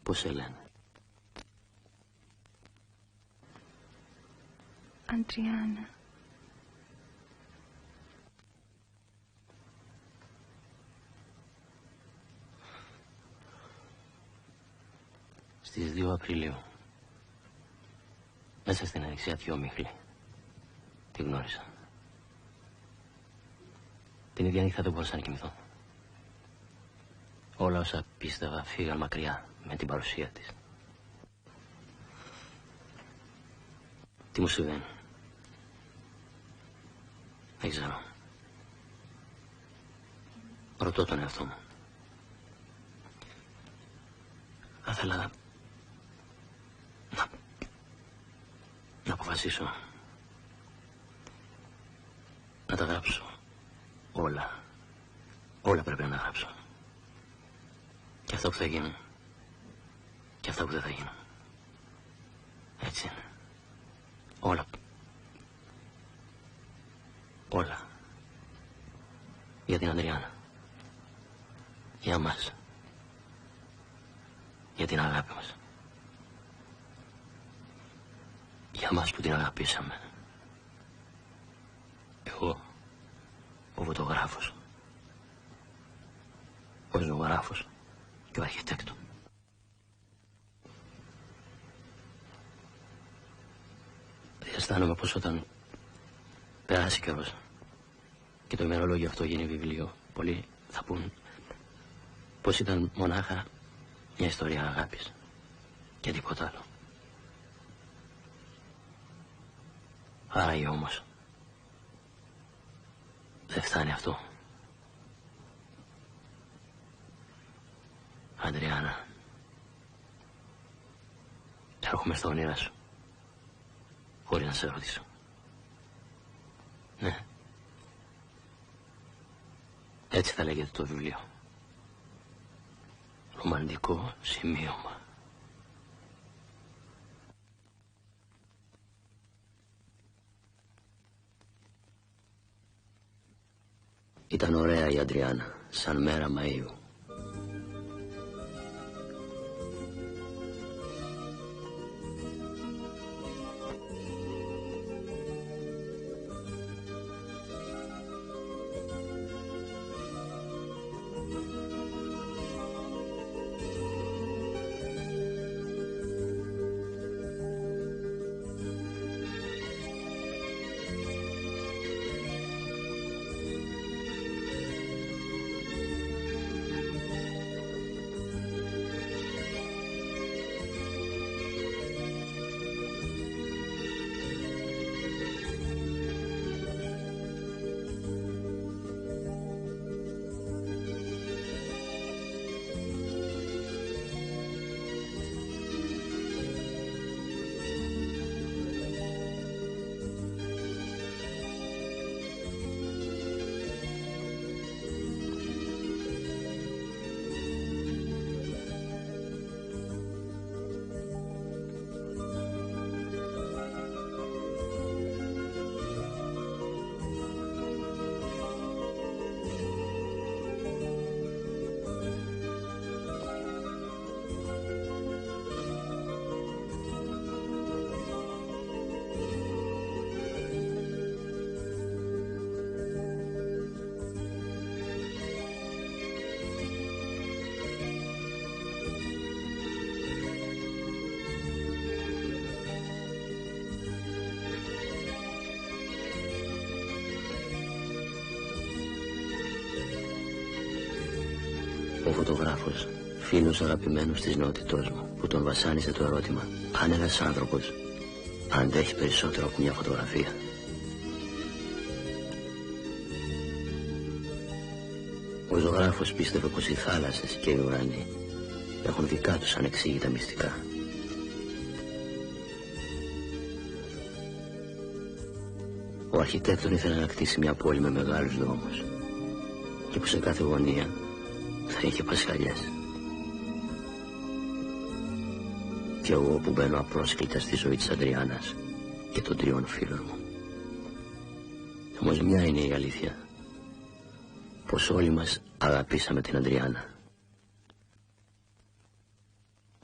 Πώς σε λένε? Αντριάννα. Στις 2 Απριλίου, μέσα στην Ανοιξιά Θειόμυχλη, τη γνώρισα. Την ίδια νύχτα δεν μπορούσα να κοιμηθώ. Όλα όσα πίστευα φύγαν μακριά με την παρουσία της. Τι μου συμβαίνει? Δεν ξέρω. Ρωτώ τον εαυτό μου. Θα ήθελα να αποφασίσω να τα γράψω όλα. Όλα πρέπει να τα γράψω. Και αυτά που θα γίνουν και αυτά που δεν θα γίνουν. Έτσι είναι. Όλα. Όλα. Για την Ανδριάννα. Για μας. Για την αγάπη μας. Για μας που την αγαπήσαμε. Εγώ, ο φωτογράφος, ο ζωγράφος και ο αρχιτέκτο. Αισθάνομαι πως όταν περάσει καιρός και το ημερολόγιο αυτό γίνει βιβλίο, πολλοί θα πούν πως ήταν μονάχα μια ιστορία αγάπης και τίποτα άλλο. Άραγε όμως δεν φτάνει αυτό. Αντριάννα, έρχομαι στα όνειρά σου. Μπορεί να σε ρωτήσω? Ναι. Έτσι θα λέγεται το βιβλίο. Ρομαντικό σημείωμα. Ήταν ωραία η Αντριάννα, σαν μέρα Μαΐου. Ο φωτογράφος, φίλος αγαπημένος της νεότητός μου, που τον βασάνισε το ερώτημα αν ένας άνθρωπος αντέχει περισσότερο από μια φωτογραφία. Ο ζωγράφος πίστευε πως οι θάλασσες και οι ουρανοί έχουν δικά τους ανεξήγητα μυστικά. Ο αρχιτέκτον ήθελε να κτίσει μια πόλη με μεγάλους δρόμους και που σε κάθε γωνία θα είχε πασχαλιές. Κι εγώ που μπαίνω απρόσκλητα στη ζωή της Αντριάννας και των τριών φίλων μου. Όμως μια είναι η αλήθεια, πως όλοι μας αγαπήσαμε την Αντριάννα.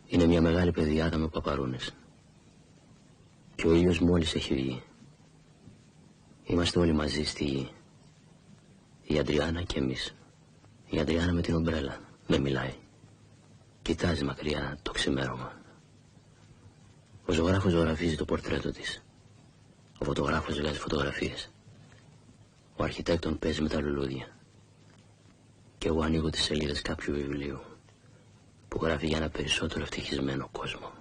Είναι μια μεγάλη πεδιάδα με παπαρούνες και ο ήλιος μόλις έχει βγει. Είμαστε όλοι μαζί στη γη, η Αντριάννα και εμείς. Η Αντριάννα με την ομπρέλα δεν μιλάει. Κοιτάζει μακριά το ξημέρωμα. Ο ζωγράφος ζωγραφίζει το πορτρέτο της. Ο φωτογράφος βγάζει φωτογραφίες. Ο αρχιτέκτον παίζει με τα λουλούδια. Και εγώ ανοίγω τις σελίδες κάποιου βιβλίου που γράφει για ένα περισσότερο ευτυχισμένο κόσμο.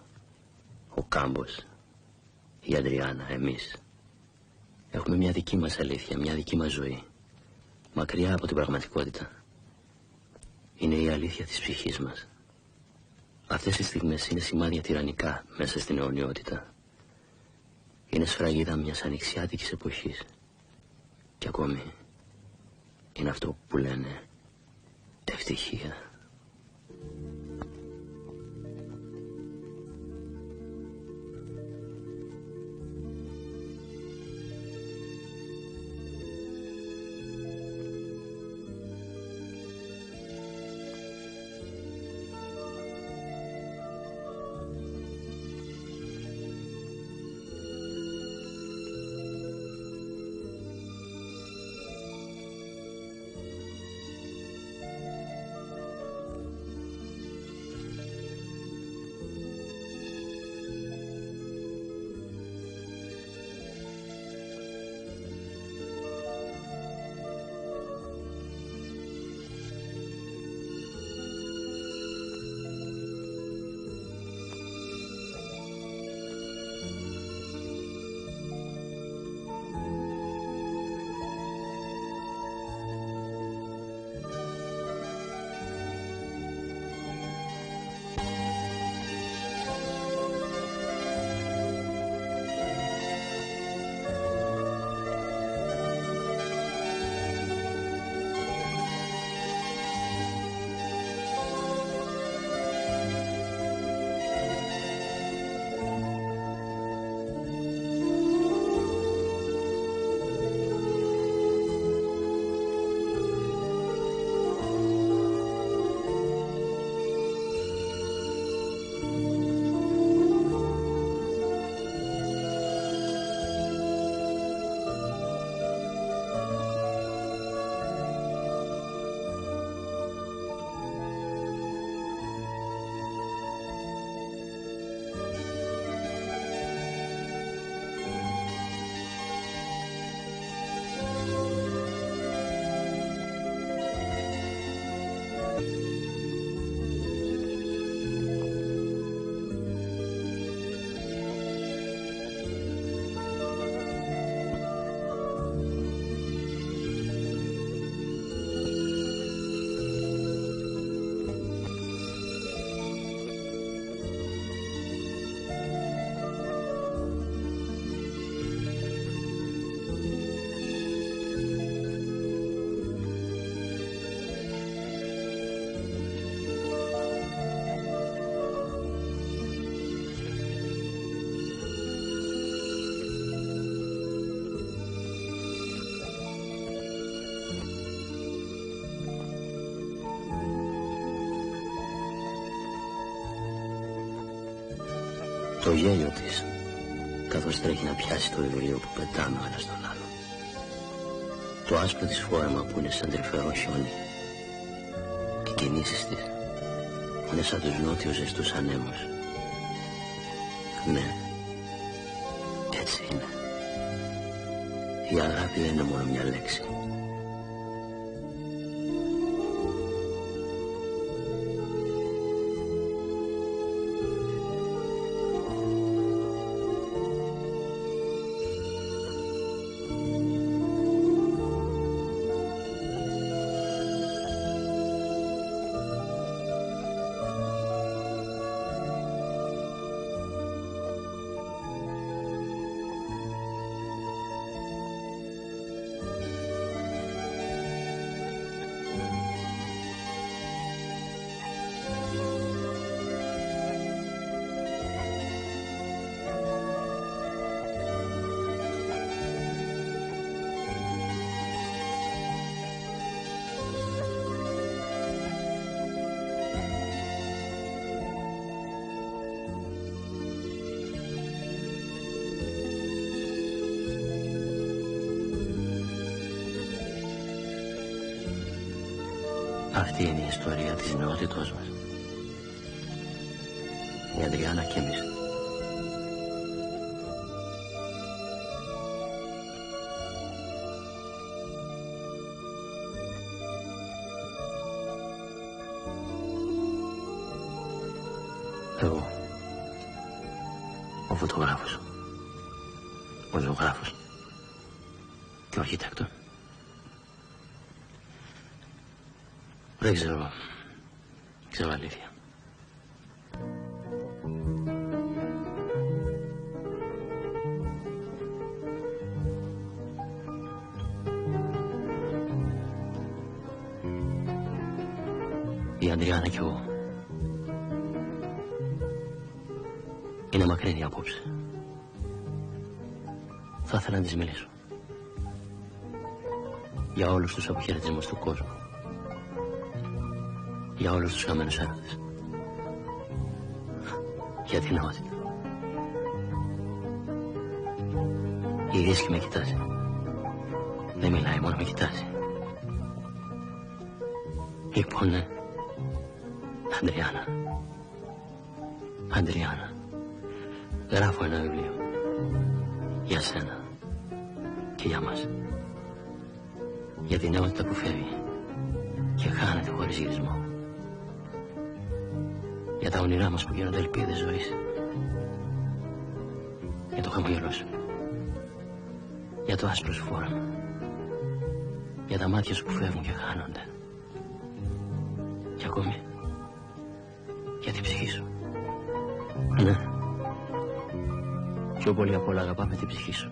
Ο Κάμπος, η Αντριάννα, εμείς. Έχουμε μια δική μας αλήθεια, μια δική μας ζωή. Μακριά από την πραγματικότητα. Είναι η αλήθεια της ψυχής μας. Αυτές οι στιγμές είναι σημάδια τυραννικά μέσα στην αιωνιότητα. Είναι σφραγίδα μιας ανοιξιάτικης εποχής. Και ακόμη είναι αυτό που λένε ευτυχία. Το γέλιο της, καθώς τρέχει να πιάσει το βιβλίο που πετάμε ένα στον άλλο. Το άσπρο της φόρεμα που είναι σαν τρυφερό χιόνι. Και οι κινήσεις της είναι σαν τους νότιους ζεστούς ανέμους. Ναι, έτσι είναι. Η αγάπη δεν είναι μόνο μια λέξη. Αυτή είναι η ιστορία της νεότητός μας. Η Αντριάννα και εμείς. Εγώ, ο φωτογράφος, ο ζωγράφος και ο αρχιτέκτος. Δεν ξέρω αλήθεια. Η Αντριάννα κι εγώ είναι μακρινή απόψε. Θα ήθελα να της μιλήσω για όλους τους αποχαιρετισμούς του κόσμου, για όλους τους χαμένους έρωτες, για την νεότητα. Η Δύσκη με κοιτάζει. Δεν μιλάει, μόνο με κοιτάζει. Λοιπόν, ναι. Αντριάννα, γράφω ένα βιβλίο για σένα και για μας, για την νεότητα που φεύγει και χάνεται χωρίς γυρισμό, για τα όνειρά μας που γίνονται ελπίδες ζωής, για το χαμόγελό σου, για το άσπρο σου φόρεμα, για τα μάτια σου που φεύγουν και χάνονται, και ακόμη για την ψυχή σου. Ναι, πιο πολύ απ' όλα αγαπάμε την ψυχή σου.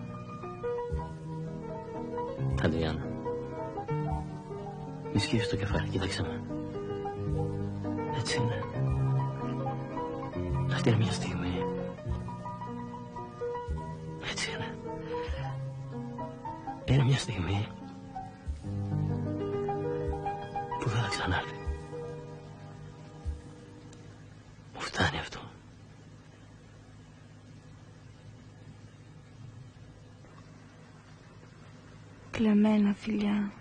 Αντριάννα, μη σκύβεις το κεφάλι, κοίταξε με. Έτσι είναι. Αυτή είναι μια στιγμή. Έτσι είναι. Είναι μια στιγμή που δεν θα ξανάρθει. Μου φτάνει αυτό. Κλεμμένα φιλιά.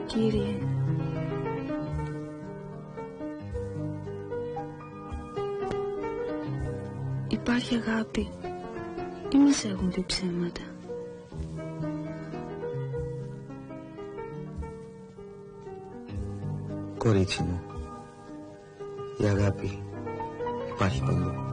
Κύριε, υπάρχει αγάπη ή μας έχουν πει ψέματα? Κορίτσι μου, η αγάπη υπάρχει παντού.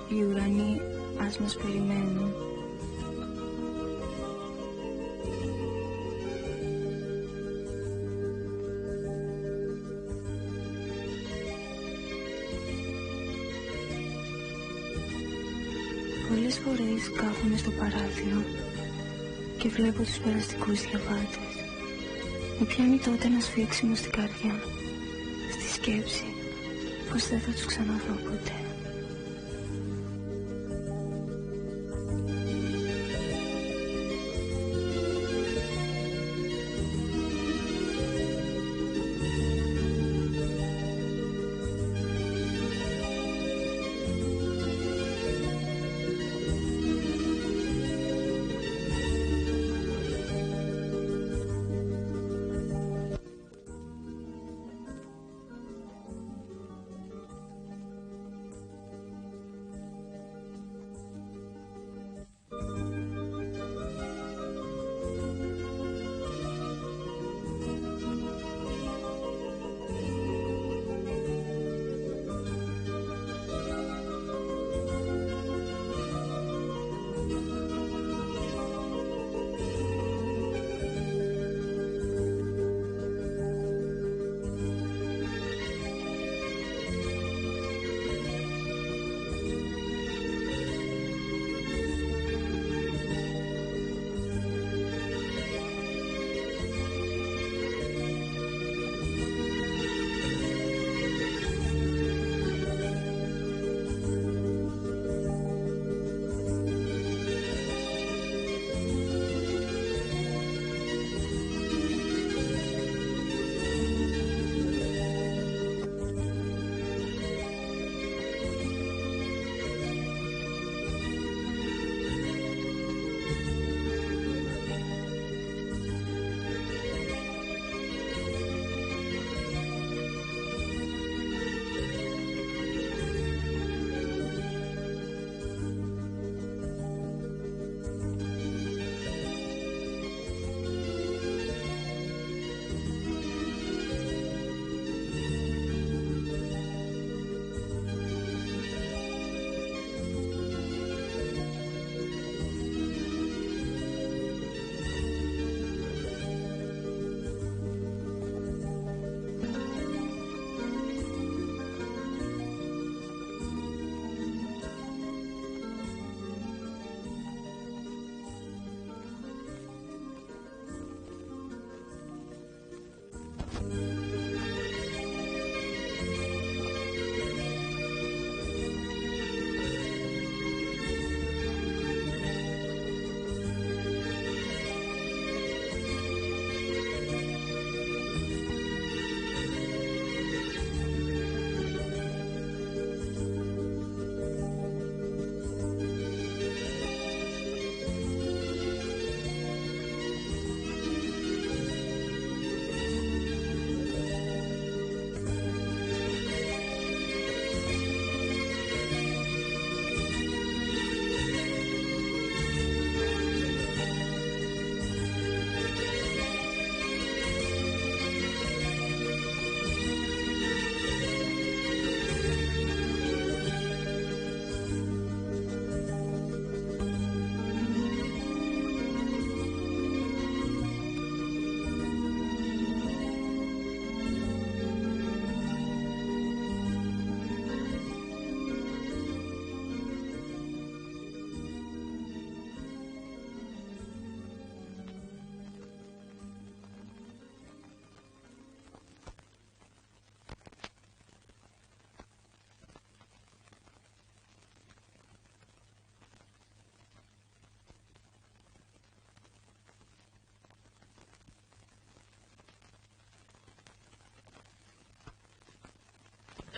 Οι ουρανοί ας μας περιμένουν. Πολλές φορές κάθομαι στο παράθυρο και βλέπω τους περαστικούς διαβάτες. Με πιάνει τότε ένα σφίξιμο στην καρδιά, στη σκέψη πως δεν θα τους ξαναδώ ποτέ.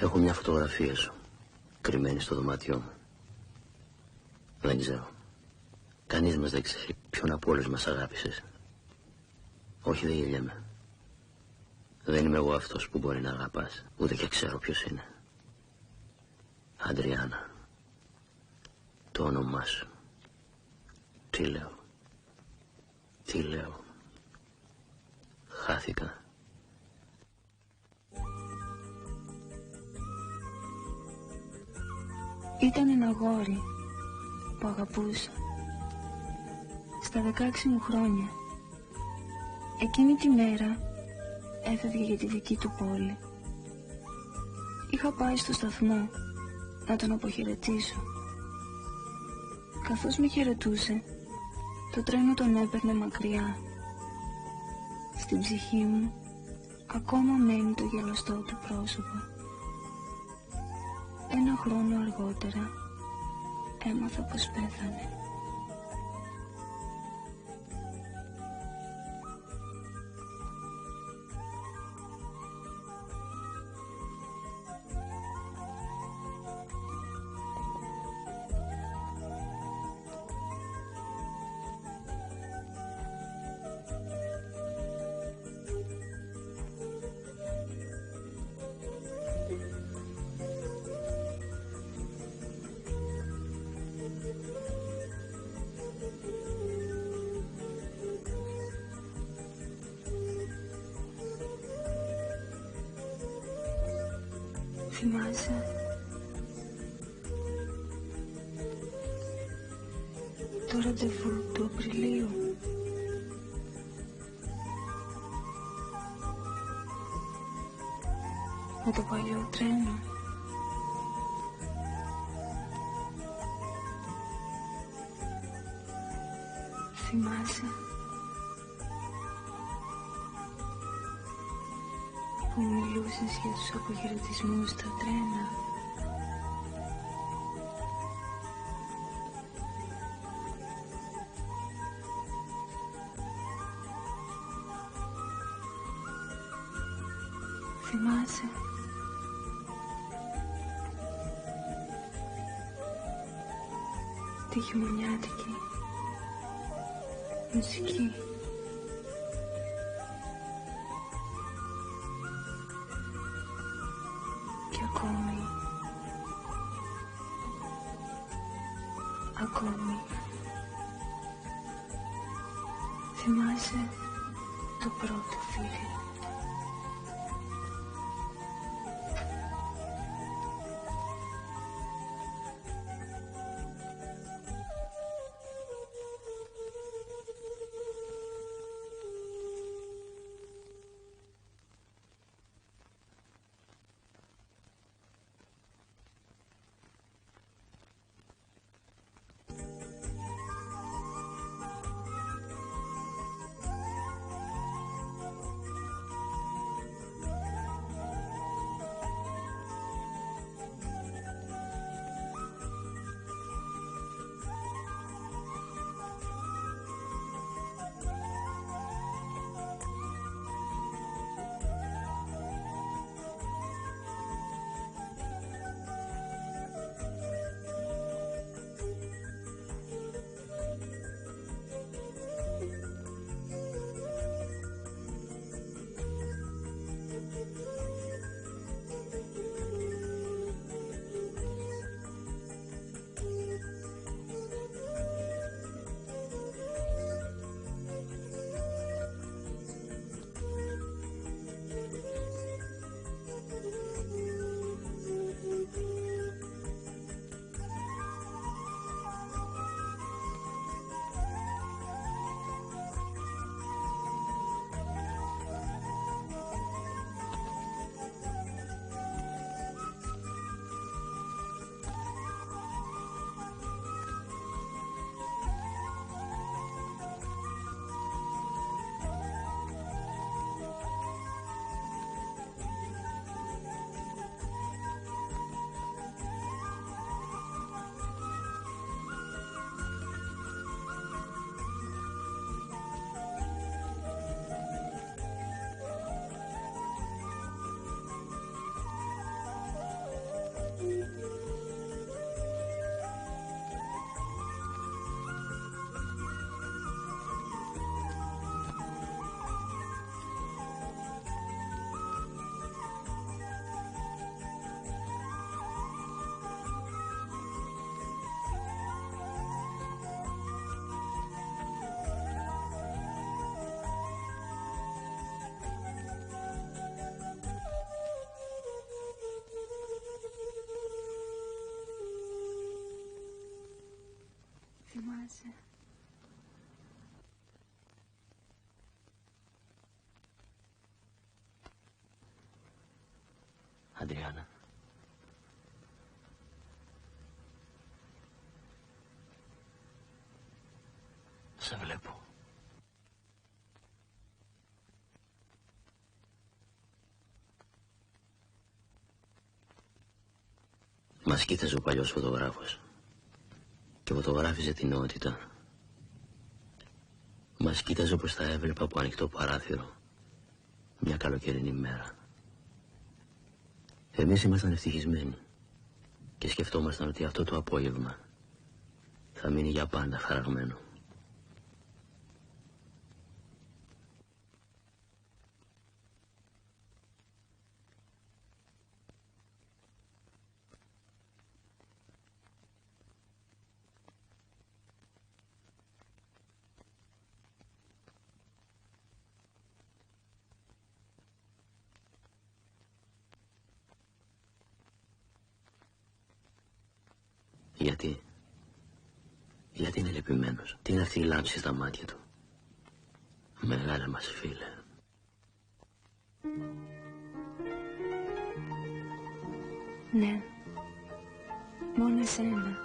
Έχω μια φωτογραφία σου, κρυμμένη στο δωμάτιό μου. Δεν ξέρω. Κανείς μας δεν ξέρει ποιον από όλους μας αγάπησες. Όχι, δεν γελιέμαι. Δεν είμαι εγώ αυτός που μπορεί να αγαπάς, ούτε και ξέρω ποιος είναι. Αντριάννα, το όνομά σου. Τι λέω. Τι λέω. Χάθηκα. Ήταν ένα αγόρι που αγαπούσα. Στα 16 μου χρόνια. Εκείνη τη μέρα έφευγε για τη δική του πόλη. Είχα πάει στο σταθμό να τον αποχαιρετήσω. Καθώς με χαιρετούσε, το τρένο τον έπαιρνε μακριά. Στην ψυχή μου ακόμα μένει το γελαστό του πρόσωπο. Ένα χρόνο αργότερα έμαθα πως πέθανε. Θυμάσαι το ραντεβού του Απριλίου? Με το παλιό τρένο. Θυμάσαι που μιλούσες για τους αποχαιρετισμούς στα τρένα? Θυμάσαι τη χειμωνιάτικη μουσική? Και ακόμη θυμάσαι το πρώτο φίλι? θυμάσαι? Αντριάννα. Σε βλέπω. Μας κοίταζε ο παλιός φωτογράφος και φωτογράφιζε την νεότητα. Μας κοίταζε όπως τα έβλεπα από ανοιχτό παράθυρο μια καλοκαιρινή μέρα. Εμείς ήμασταν ευτυχισμένοι και σκεφτόμασταν ότι αυτό το απόγευμα θα μείνει για πάντα χαραγμένο. Γιατί είναι λυπημένος? Τι είναι αυτή η λάμψη στα μάτια του? Μεγάλα μας φίλε. Ναι, μόνο εσένα.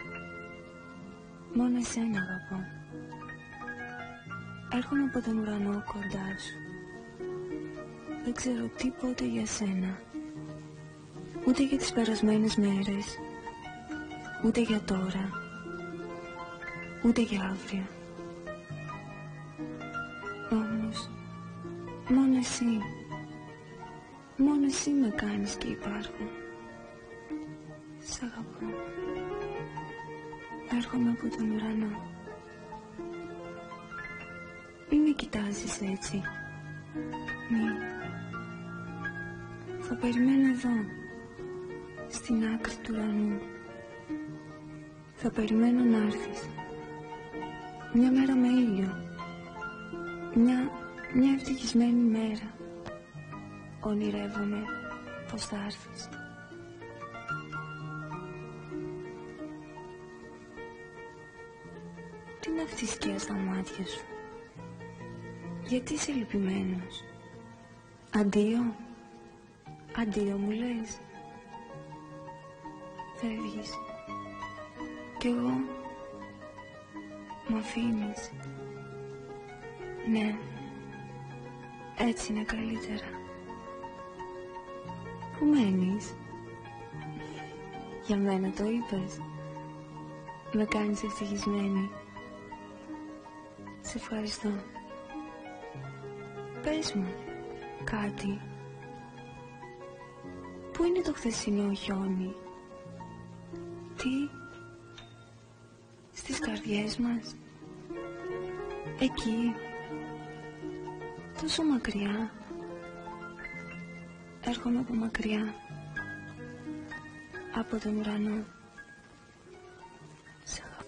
Μόνο εσένα αγαπώ. Έρχομαι από τον ουρανό κοντά σου. Δεν ξέρω τίποτε για σένα. Ούτε για τις περασμένες μέρες, ούτε για τώρα, ούτε για αύριο. Όμως, μόνο εσύ με κάνεις και υπάρχω. Σ' αγαπώ. Έρχομαι από τον ουρανό. Μη με κοιτάζεις έτσι. Μη. Θα περιμένω εδώ, στην άκρη του ουρανού. Θα περιμένω να έρθεις. Μια μέρα με ήλιο. Μια ευτυχισμένη μέρα. Ονειρεύομαι πως θα έρθεις. Τι είναι αυτή η σκιά στα μάτια σου? Γιατί είσαι λυπημένος? Αντίο? Αντίο μου λες? Φεύγεις. Κι εγώ μ' αφήνεις. Ναι, έτσι είναι καλύτερα. Πού μένεις? Για μένα το είπες? Με κάνεις ευτυχισμένη. Σε ευχαριστώ. Πες μου κάτι. Πού είναι το χθεσινό χιόνι? Τι? Στις καρδιές μας? Εκεί? Τόσο μακριά? Έρχομαι από μακριά. Από τον ουρανό. Σ' αγαπώ.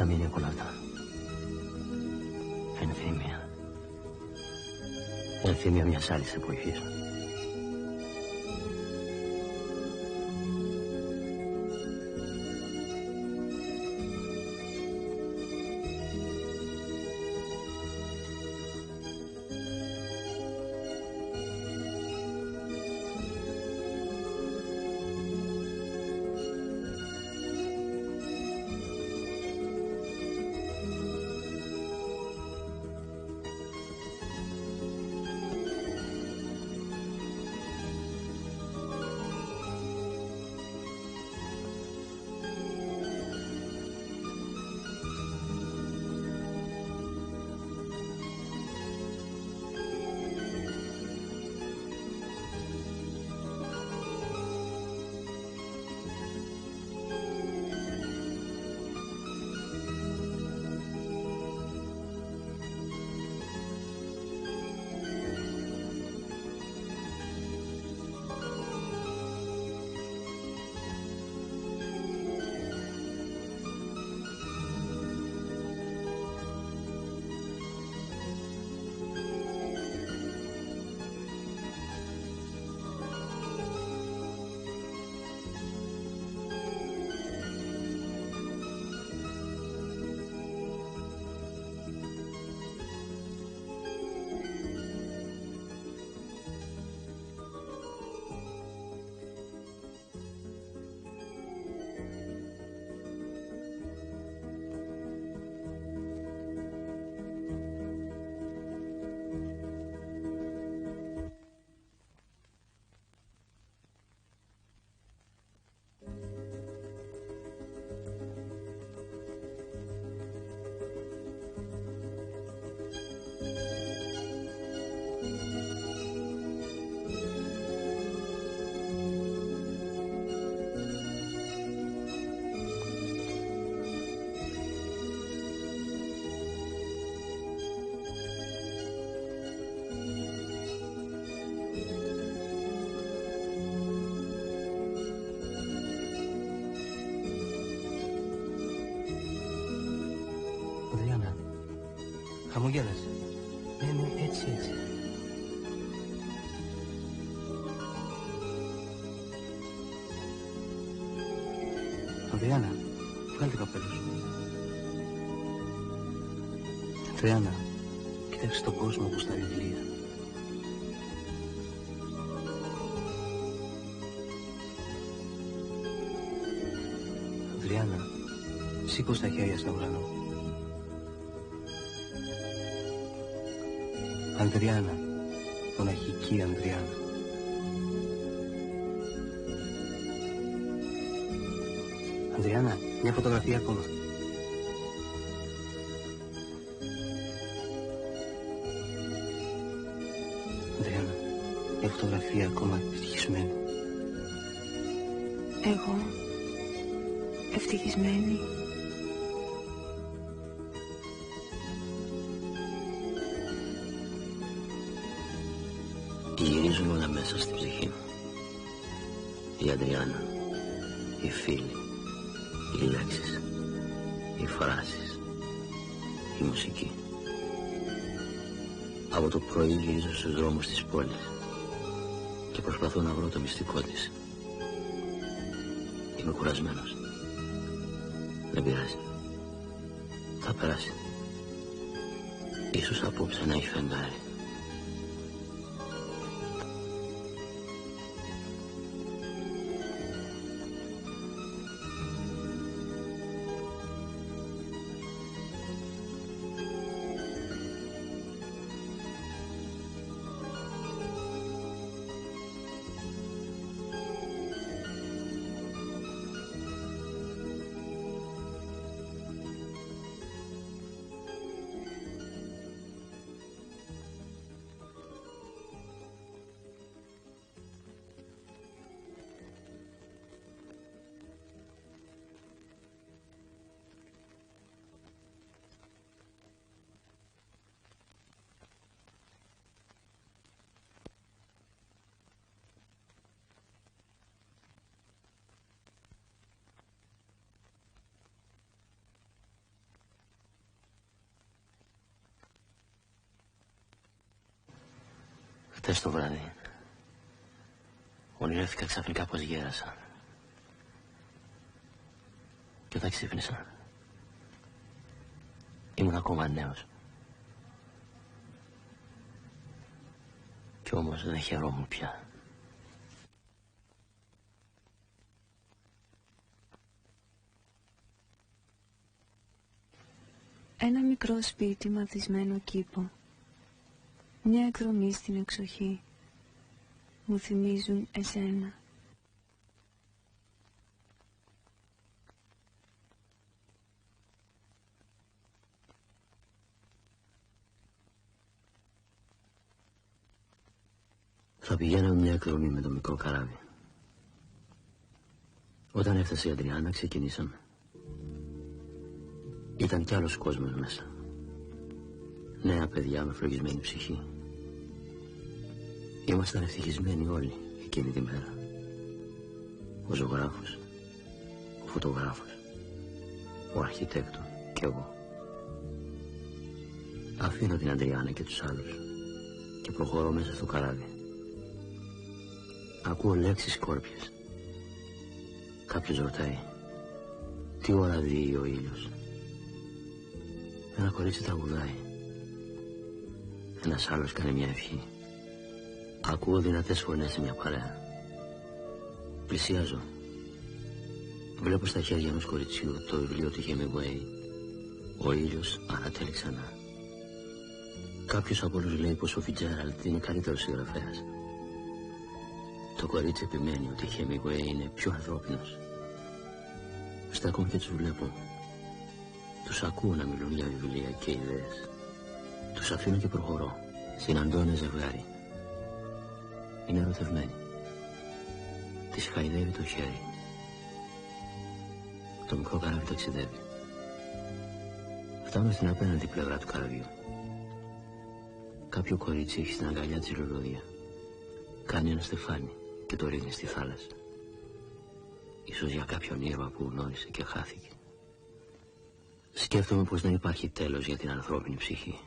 Θα μείνει από όλα αυτά? Ενθύμια. Ενθύμια μιας άλλης εποχής. Χαμογέλασε. Ναι, έτσι. Ανδριάννα, βγάλε το καπέλο σου. Ανδριάννα, κοίταξε τον κόσμο που στα βιβλία. Ανδριάννα, σήκω τα χέρια στον ουρανό. Ανδριάννα, μοναχική Ανδριάννα. Ανδριάννα, μια φωτογραφία ακόμα. Ανδριάννα, μια φωτογραφία ακόμα ευτυχισμένη. Εγώ, ευτυχισμένη. Γυρίζουν όλα μέσα στη ψυχή μου. Η Αντριάννα, οι φίλοι, οι λέξεις, οι φράσεις, η μουσική. Από το πρωί γυρίζω στους δρόμους της πόλης και προσπαθώ να βρω το μυστικό της. Είμαι κουρασμένος. Δεν πειράζει. Θα περάσει. Ίσως απόψε να έχει φεγγάρι. Χτες το βράδυ ονειρεύτηκα ξαφνικά πως γέρασα. Και όταν ξύπνησα ήμουν ακόμα νέος. Κι όμως δεν χαιρόμουν πια. Ένα μικρό σπίτι μαθισμένο κήπο. Μια εκδρομή στην εξοχή. Μου θυμίζουν εσένα. Θα πηγαίναμε μια εκδρομή με το μικρό καράβι. Όταν έφτασε η Αντριάννα ξεκινήσαμε. Ήταν κι άλλος κόσμος μέσα. Νέα παιδιά με φλογισμένη ψυχή. Ήμασταν ευτυχισμένοι όλοι εκείνη τη μέρα. Ο ζωγράφος, ο φωτογράφος, ο αρχιτέκτον και εγώ. Αφήνω την Αντριάννα και τους άλλους και προχωρώ μέσα στο καράβι. Ακούω λέξεις σκόρπιες. Κάποιος ρωτάει τι ώρα διεί ο ήλιος. Ένα κορίτσι τραγουδάει. Ένας άλλος κάνει μια ευχή. Ακούω δυνατές φωνές σε μια παρέα. Πλησιάζω. Βλέπω στα χέρια ενός κοριτσιού το βιβλίο του Hemingway. Ο ήλιος ανατέλει ξανά. Κάποιος από όλους λέει πως ο Φιτζέραλντ είναι καλύτερος συγγραφέας. Το κορίτσι επιμένει ότι ο Hemingway είναι πιο ανθρώπινος. Στέκομαι και τους βλέπω. Τους ακούω να μιλούν για βιβλία και ιδέες. Τους αφήνω και προχωρώ. Συναντώ ένα ζευγάρι. Είναι ερωτευμένοι. Της χαϊδεύει το χέρι. Το μικρό καράβι ταξιδεύει. Φτάνω στην απέναντι πλευρά του καραβιού. Κάποιο κορίτσι έχει στην αγκαλιά της λουλούδια. Κάνει ένα στεφάνι και το ρίχνει στη θάλασσα. Ίσως για κάποιον ήρωα που γνώρισε και χάθηκε. Σκέφτομαι πως δεν υπάρχει τέλος για την ανθρώπινη ψυχή.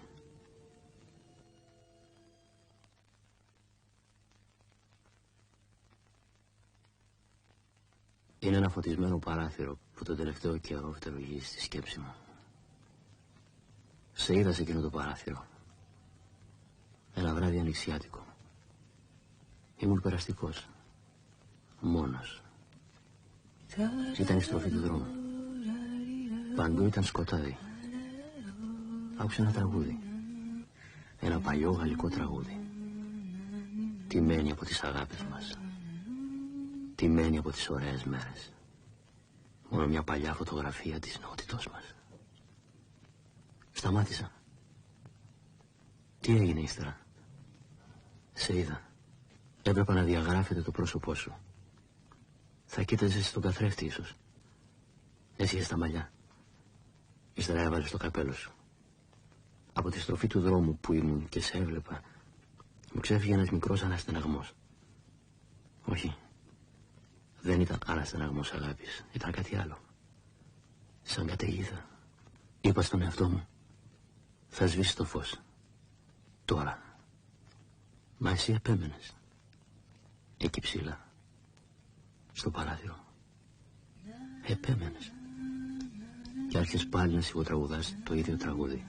Είναι ένα φωτισμένο παράθυρο που τον τελευταίο καιρό φτερουγίζει στη σκέψη μου. Σε είδα σε εκείνο το παράθυρο. Ένα βράδυ ανοιξιάτικο. Ήμουν περαστικός. Μόνος. Ήταν η στροφή του δρόμου. Παντού ήταν σκοτάδι. Άκουσα ένα τραγούδι. Ένα παλιό γαλλικό τραγούδι. Τιμένη από τις αγάπες μας. Τιμένη από τις ωραίες μέρες. Μόνο μια παλιά φωτογραφία της νεότητός μας. Σταμάτησα. Τι έγινε ύστερα? Σε είδα. Έπρεπε να διαγράφεται το πρόσωπό σου. Θα κοίταζες στον καθρέφτη ίσως. Έσυγες τα μαλλιά. Ύστερα έβαλες το καπέλο σου. Από τη στροφή του δρόμου που ήμουν και σε έβλεπα, μου ξέφυγε ένας μικρός αναστεναγμός. Όχι. Δεν ήταν αναστεναγμός αγάπης. Ήταν κάτι άλλο. Σαν καταιγίδα. Είπα στον εαυτό μου, θα σβήσει το φως. Τώρα. Μα εσύ επέμενες. Εκεί ψηλά. Στο παράθυρο. Επέμενες. Και άρχισες πάλι να σιγοτραγουδάς το ίδιο τραγούδι.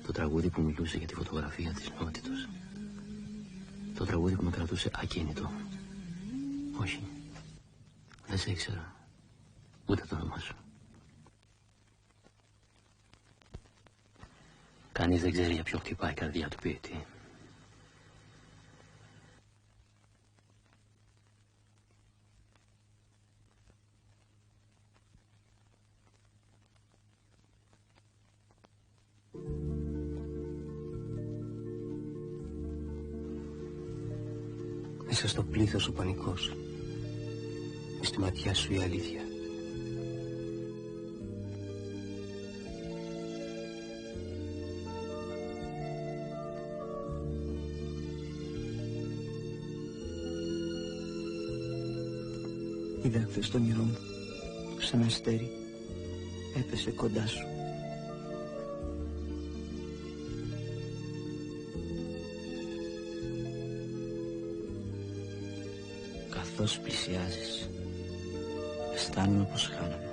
Το τραγούδι που μιλούσε για τη φωτογραφία της νεότητος. Το τραγούδι που με κρατούσε ακίνητο. Όχι. Δεν σε ήξερα. Ούτε το όνομά σου. Κανείς δεν ξέρει για ποιο χτυπάει η καρδιά του ποιητή. Μέσα στο πλήθος ο πανικός. Μες στη ματιά σου η αλήθεια. Είδα χθες το όνειρό μου, σαν αστέρι, έπεσε κοντά σου. Καθώς πλησιάζεις, αισθάνομαι πως χάνομαι.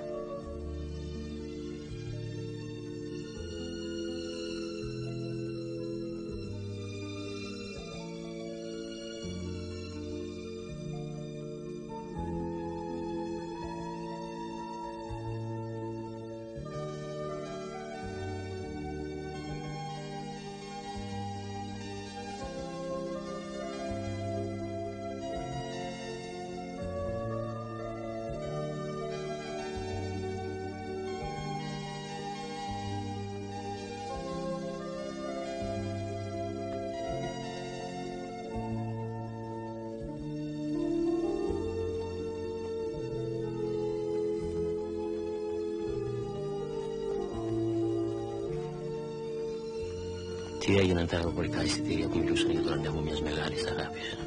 Τι έγιναν τα αεροπορικά εισιτήρια που μιλούσαν για το ραντεβού μιας μεγάλης αγάπης.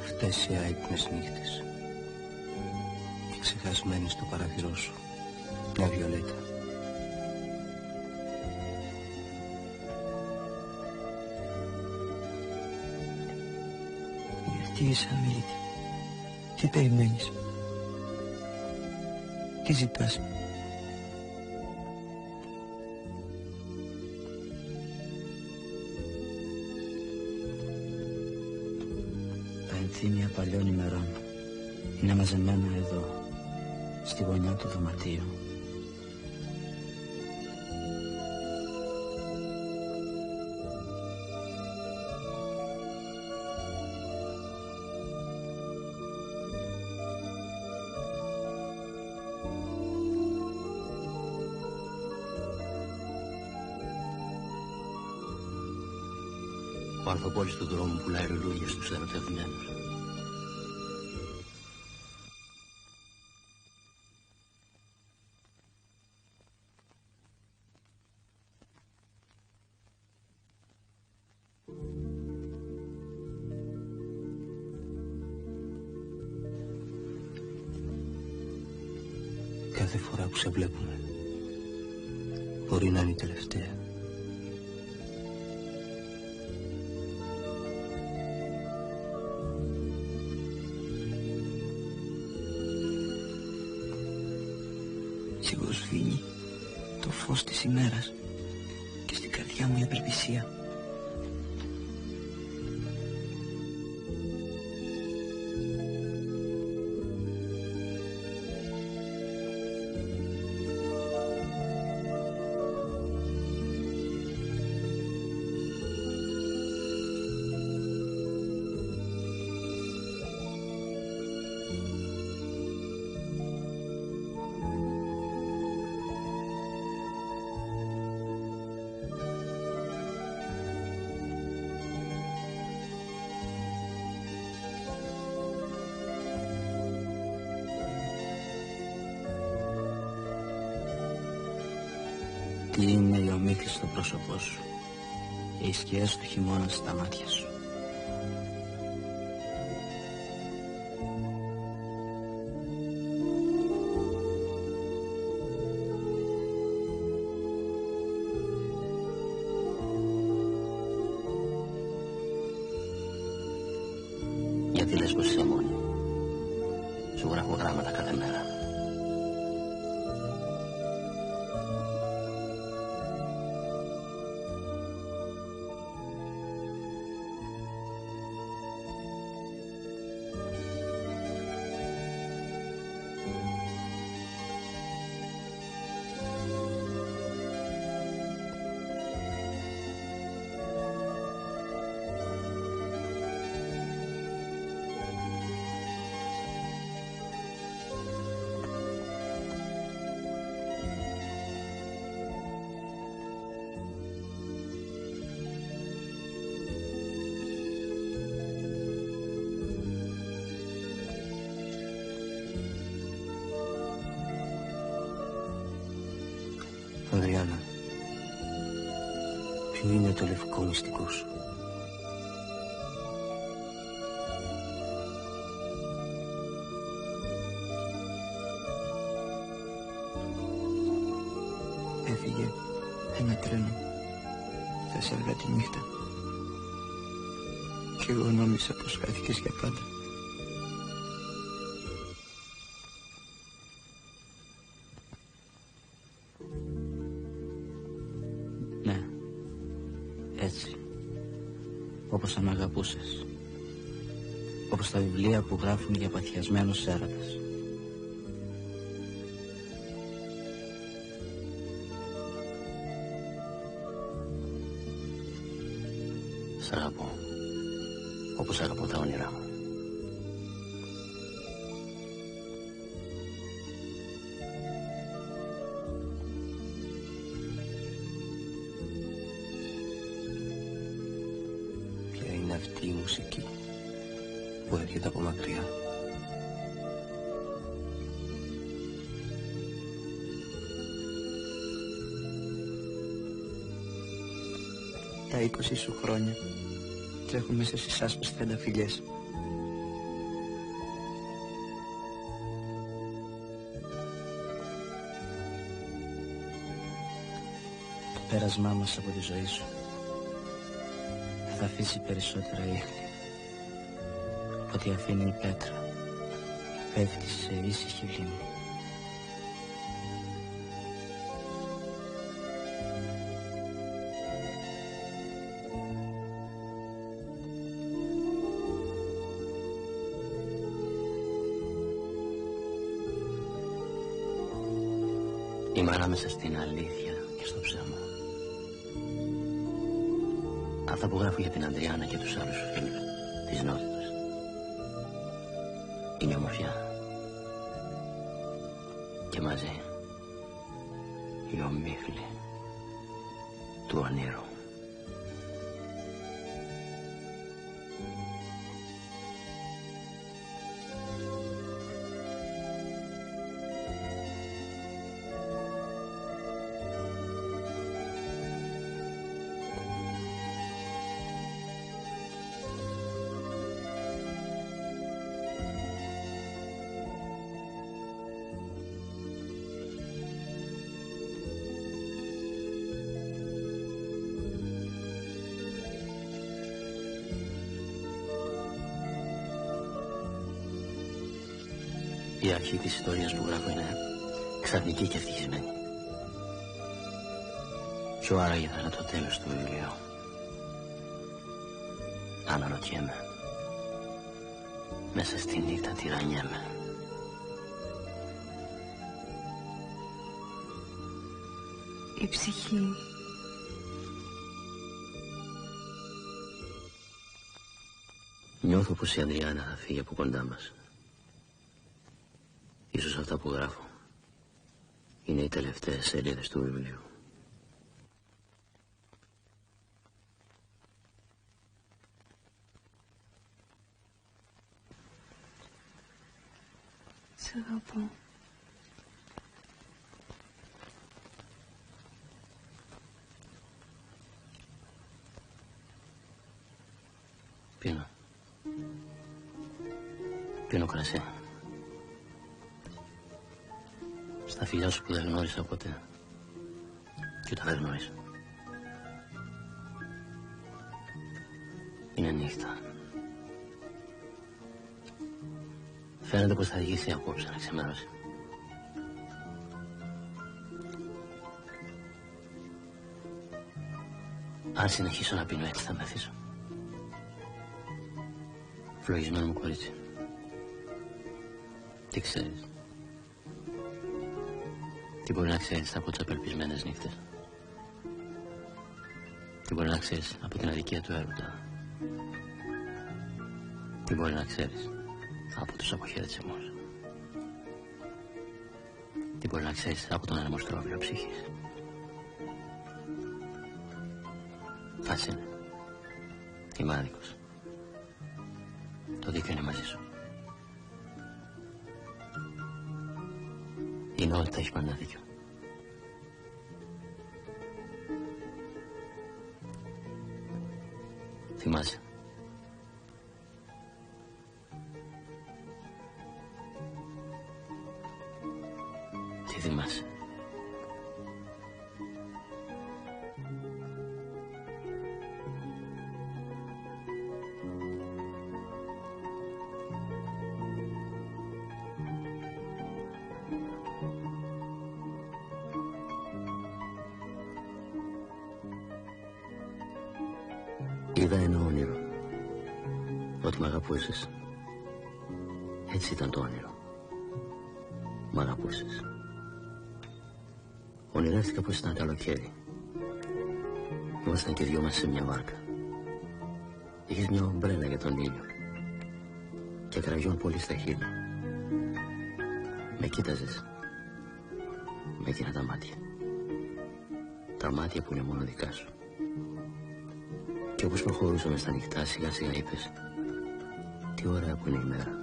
Αυτές οι άϊπνες νύχτες και ξεχασμένη στο παράθυρό σου μια βιολέτα. Τι είσαι αμήλυτη? Τι περιμένεις? Τι ζητάς? Τα ενθύμια παλιών ημερών είναι μαζεμένα εδώ, στη γωνιά του δωματίου. Ο ανθοπόλης του δρόμου πουλάει λουλούδια στους ερωτευμένους. κάθε φορά που σε βλέπουμε. Μπορεί να είναι η τελευταία. Σιγοσβήνει το φως της ημέρας και στην καρδιά μου η απελπισία. Τι είναι η ομίχλη στο πρόσωπό σου και οι σκιές του χειμώνα στα μάτια σου. Γιατί λες πως είσαι μόνη? Σου γράφω γράμματα κάθε μέρα. Ανδριάννα, ποιο είναι το λευκό μυστικό σου? Έφυγε ένα τρένο, 4 τη νύχτα και εγώ νόμιζα πως χάθηκες για πάντα. Ναι, έτσι, όπως θα μ' αγαπούσες, όπως τα βιβλία που γράφουν για παθιασμένους έρωτες. Σ' αγαπώ, όπως αγαπώ τα όνειρά μου. Ποια είναι αυτή η μουσική που έρχεται από μακριά? Τα 20 σου χρόνια τρέχουν μέσα στις άσπρες τρενταφυλλιές. Το πέρασμά μας από τη ζωή σου θα αφήσει περισσότερα ίχνη από ό,τι αφήνει η πέτρα και πέφτει σε ήσυχη λίμνη. Είμαι ανάμεσα στην αλήθεια και στο ψέμα. Αυτά που γράφω για την Ανδριάννα και τους άλλους φίλους της νότητας είναι ομορφιά. Και μαζί η ομίχλη του ονείρου. Η αρχή της ιστορίας που γράφω είναι ξαφνική και ευτυχισμένη. Ποιο άραγε θα είναι το τέλος του βιβλίου? Αναρωτιέμαι. Μέσα στη νύχτα τυραννιέμαι. Η ψυχή Νιώθω πως η Ανδριάννα θα φύγει από κοντά μας. Ίσως αυτά που γράφω είναι οι τελευταίες σελίδες του βιβλίου. Σ' αγαπώ. Πίνω. Πίνω κρασί. Στα φιλιά σου που δεν γνώρισα ποτέ. Και τα δεν γνώρισα. Είναι νύχτα. Φαίνεται πως θα αργήσει απόψε να ξημερώσει. Αν συνεχίσω να πίνω έτσι θα μεθύσω. Φλογισμένο μου κορίτσι. Τι ξέρεις? Τι μπορεί να ξέρεις από τις απελπισμένες νύχτες? Τι μπορεί να ξέρεις από την αδικία του έρωτα? Τι μπορεί να ξέρεις από τους αποχαιρετισμούς? Τι μπορεί να ξέρεις από τον ανεμοστρόβιλο ψυχής? Ας είναι. Είμαι άδικος. Το δίκιο είναι μαζί σου. Η νότητα έχει πάντα δίκιο. Θυμάσαι. Τι θυμάσαι? Είδα ένα όνειρο, ότι μ' αγαπούσες. Έτσι ήταν το όνειρο. Μ' αγαπούσες. Ονειρεύτηκα πως ήταν καλοκαίρι. Ήμασταν και δυο μας σε μια βάρκα. Είχες μια ομπρέλα για τον ήλιο και κραγιόν πολύ στα χείλη. Με κοίταζες με εκείνα τα μάτια. Τα μάτια που είναι μόνο δικά σου. Και όπως προχωρούσαμε στα νυχτά, σιγά σιγά είπες, τι ωραία που είναι η μέρα.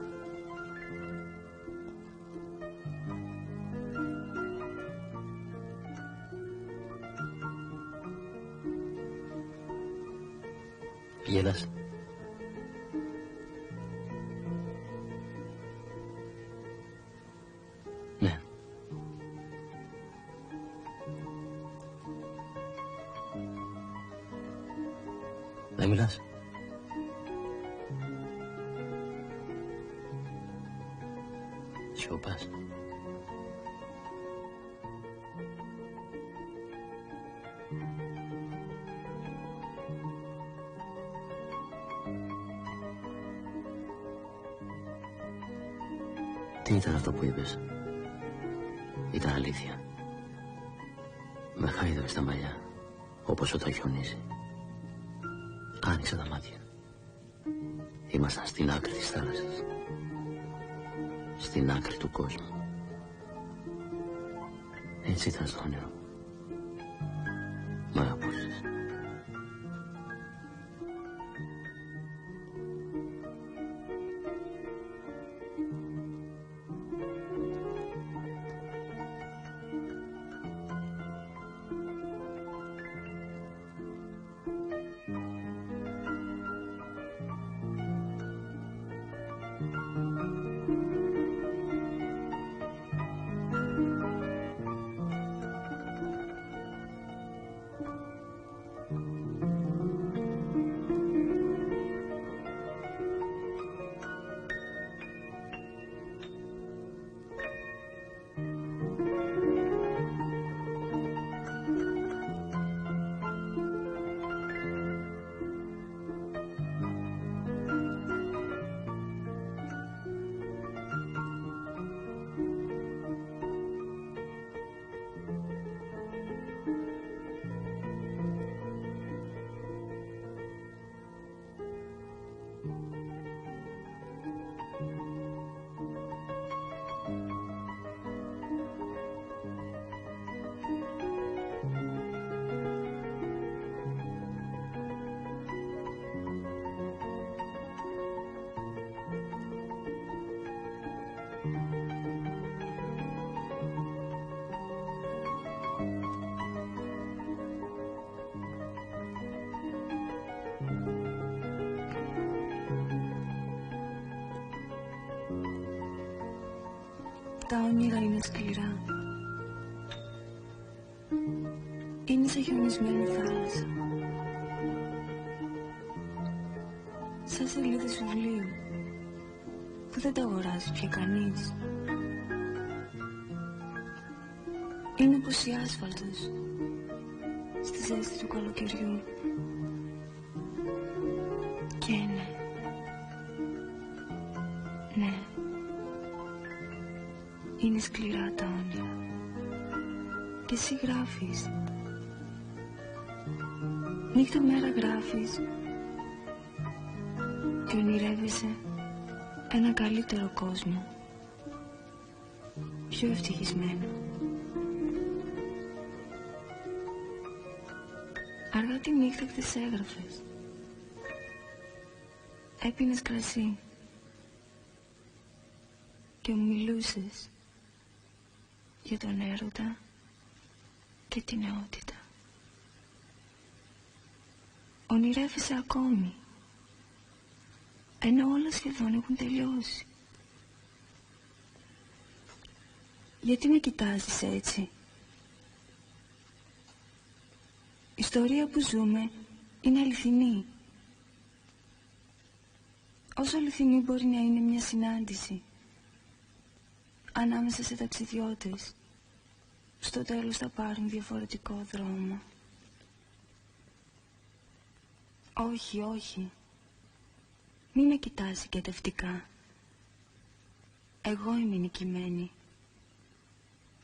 Γέλας. Ναι. Δεν μιλάς? Σιωπάς. Τι ήταν αυτό που είπες? Ήταν αλήθεια? Με χάιδευες στα μαλλιά, όπως όταν χιονίζει. Άνοιξα τα μάτια. Ήμασταν στην άκρη της θάλασσας. Στην άκρη του κόσμου. Έτσι ήταν στο όνειρο. Μ' αγαπούσες. Τα όνειρα είναι σκληρά. Είναι σε χιονισμένη θάλασσα. Σαν σελίδες βιβλίου που δεν τα αγοράζει πια κανείς. Είναι όπως η άσφαλτος στη ζέστη του καλοκαιριού. Και ναι, είναι σκληρά τα όνειρα. Και εσύ γράφεις. Νύχτα μέρα γράφεις και ονειρεύεσαι ένα καλύτερο κόσμο, πιο ευτυχισμένο. Αργά τη νύχτα χθες έγραφες. Έπινες κρασί και μου μιλούσες για τον έρωτα και την νεότητα. Ονειρεύεσαι ακόμη, ενώ όλα σχεδόν έχουν τελειώσει. Γιατί με κοιτάζεις έτσι? Η ιστορία που ζούμε είναι αληθινή. Όσο αληθινή μπορεί να είναι μια συνάντηση ανάμεσα σε ταξιδιώτες, στο τέλος θα πάρουν διαφορετικό δρόμο. Όχι, όχι. Μη με κοιτάζει κατευτικά. Εγώ είμαι νικημένη.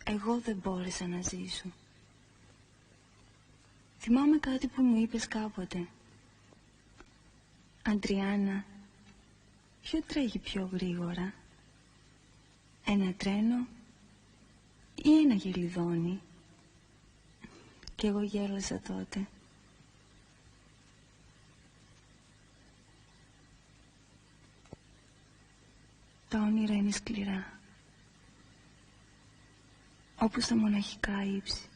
Εγώ δεν μπόρεσα να ζήσω. Θυμάμαι κάτι που μου είπες κάποτε. Αντριάννα, ποιο τρέχει πιο γρήγορα? Ένα τρένο ή ένα γελιδόνι? Κι εγώ γέλασα τότε. Τα όνειρα είναι σκληρά, όπως τα μοναχικά ύψη.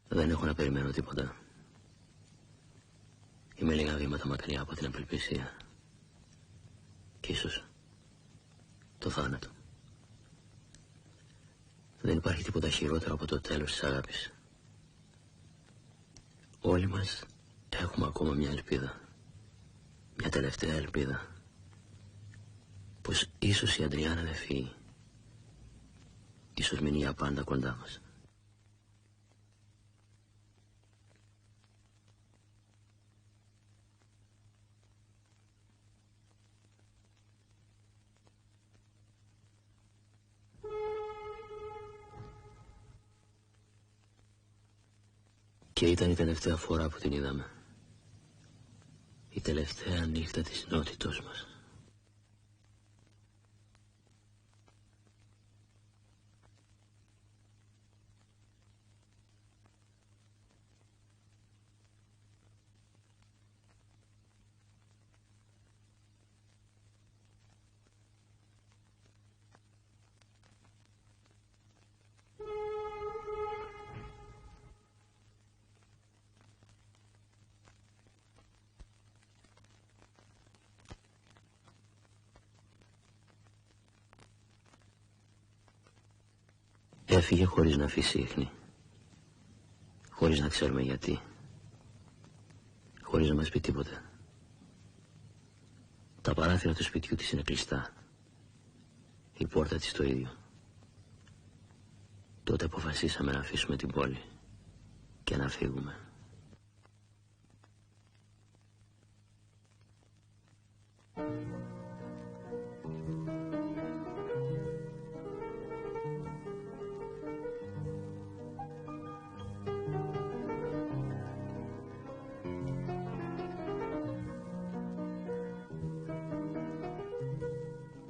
Δεν έχω να περιμένω τίποτα. Είμαι λίγα βήματα μακριά από την απελπισία. Κι ίσως το θάνατο. Δεν υπάρχει τίποτα χειρότερο από το τέλος της αγάπης. Όλοι μας έχουμε ακόμα μια ελπίδα. Μια τελευταία ελπίδα. Πως ίσως η Αντριάννα δεν φύγει. Ίσως μείνει για πάντα κοντά μας. Και ήταν η τελευταία φορά που την είδαμε. Η τελευταία νύχτα της νότητός μας. Έφυγε χωρίς να αφήσει ίχνη. Χωρίς να ξέρουμε γιατί. Χωρίς να μας πει τίποτα. Τα παράθυρα του σπιτιού της είναι κλειστά. Η πόρτα της το ίδιο. Τότε αποφασίσαμε να αφήσουμε την πόλη και να φύγουμε.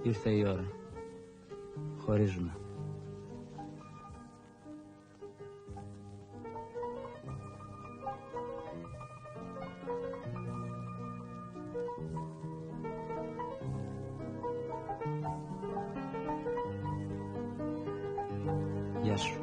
Ήρθε η ώρα. Χωρίζουμε. Γεια σου.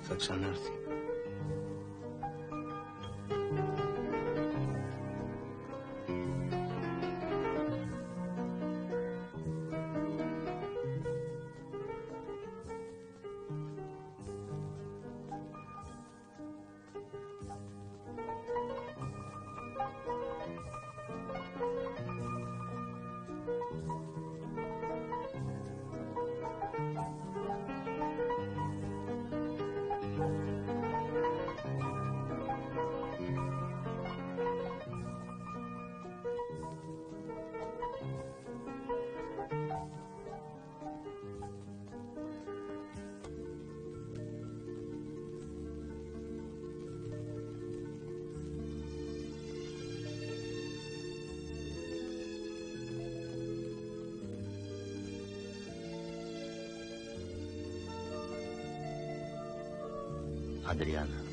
Θα ξανάρθει. Αντριάννα.